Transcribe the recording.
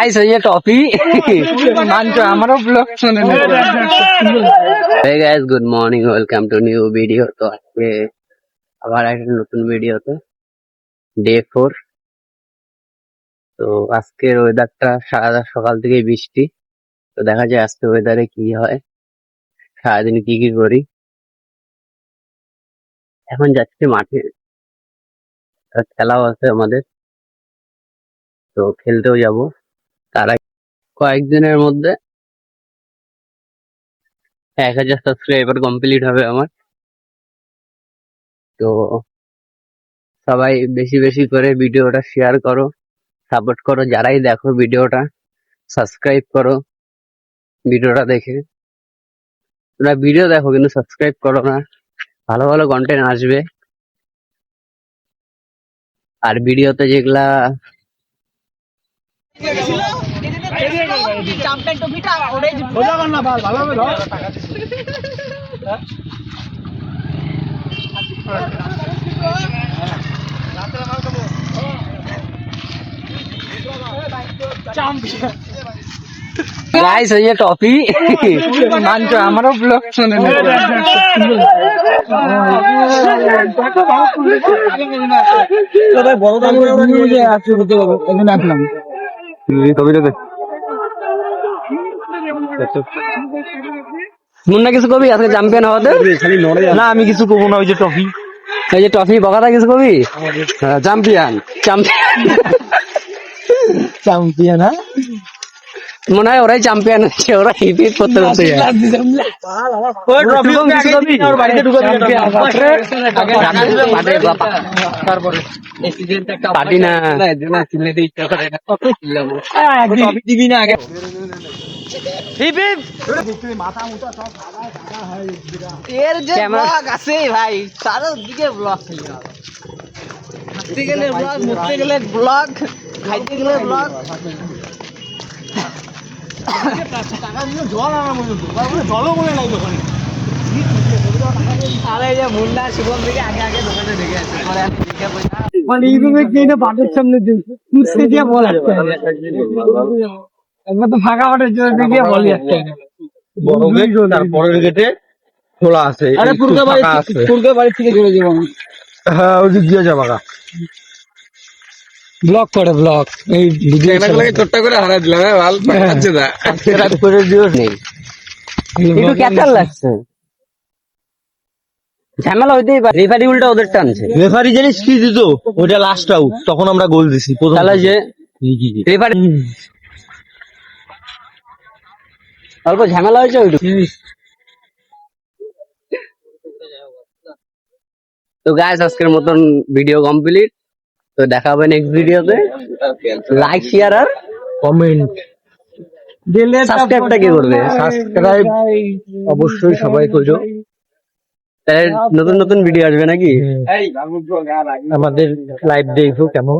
Guys ये toffee मानছো আমারও blog শুনে নে। Hey guys good morning welcome to new video. তো আজকে আবার একটা নতুন ভিডিওতে ডে 4। তো আজকের ওয়েদারটা সারা সকাল থেকে বৃষ্টি। তো দেখা যায় আজকে ওয়েদারে কি হয়, সারাদিন কি কি করি। এখন যাচ্ছি মাঠে, খেলাও আছে আমাদের, তো খেলতেও যাব। তার আগে কয়েকদিনের মধ্যে 1000 সাবস্ক্রাইবার কমপ্লিট হবে আমার। তো সবাই বেশি বেশি করে ভিডিওটা শেয়ার করো, সাপোর্ট করো। যারাই দেখো ভিডিওটা সাবস্ক্রাইব করো। ভিডিওটা দেখে তোমরা ভিডিও দেখো কিন্তু সাবস্ক্রাইব করো না। ভালো ভালো কন্টেন্ট আসবে। আর ভিডিওতে যেগুলা गाइस ये टॉफी मानছো আমারও ব্লগ শুনে নে। ভাই বড় দাম করে আছে বুঝতে পারবো এখানে আসলাম এই টপিটা দেখ মুন্না কিছু কবি আজকে চ্যাম্পিয়ন হওয়াতে? খালি নড়ে না, আমি কিছু কব না। ওই যে টপি, এই যে ট্রফি বকাটা কিছু কবি? Champion champion champion. হ্যাঁ মনে হয় ওরাই চ্যাম্পিয়ন হচ্ছে, ওরা হিট হিট করতে করতে যায়। ওই টপি ওকে আগে দিন আর বাড়িতে ঢুকে দিন। তারপরে এই সিজনটা একটা পার্টি না না কিনলে দিতে ইচ্ছা করে না, কত কিনলাম একদিন দিবি না আগে। হিপ হিপ মাথা মুটা সব সাদা সাদা হয়। এর যে ব্লগ আছে ভাই, চারদিকে ব্লগ ছিল। হাঁটতে গেলে ব্লগ, মুততে গেলে ব্লগ, খাইতে গেলে ব্লগ। টাকা দিয়ে জল আনা পর্যন্ত, তারপরে জলও মনে লাগবে ওখানে। আরে এই যে মুন্না শুভম থেকে আগে আগে দোকানে ঢুকে আছে, পরে আমি দেখে পয়সা মানে এইভাবে কিনে বাটের সামনে দিচ্ছে দিয়ে বল আসছে। একবার তো ফাঁকা বাটের জন্য দেখিয়ে বলি আসছে। বড় গেট, তারপরের গেটে খোলা আছে। আরে পুরকা বাড়ি থেকে চলে যাবো আমি। হ্যাঁ ওই দিক দিয়ে যাবা। ব্লক করে ব্লক এই ভিডিও ছোট্ট করে হারা দিলাম। ভালো পাচ্ছে না সাবস্ক্রাইব করে দিও নেই। কিন্তু কেমন লাগছে? ঝামেলা হইতেই পারে, রেফারি উল্টা ওদের টানছে। রেফারি জানিস কি দিত? ওইটা লাস্ট আউট, তখন আমরা গোল দিছি প্রথম। তাহলে যে রেফারি অল্প ঝামেলা হয়েছে ওইটুকু। তো গাইস আজকের মতন ভিডিও কমপ্লিট। তো দেখা হবে নেক্সট ভিডিওতে। লাইক শেয়ার আর কমেন্ট সাবস্ক্রাইবটা কি করবে? সাবস্ক্রাইব অবশ্যই সবাই করো। তাহলে নতুন নতুন ভিডিও আসবে নাকি? আমাদের লাইভ দেখো কেমন।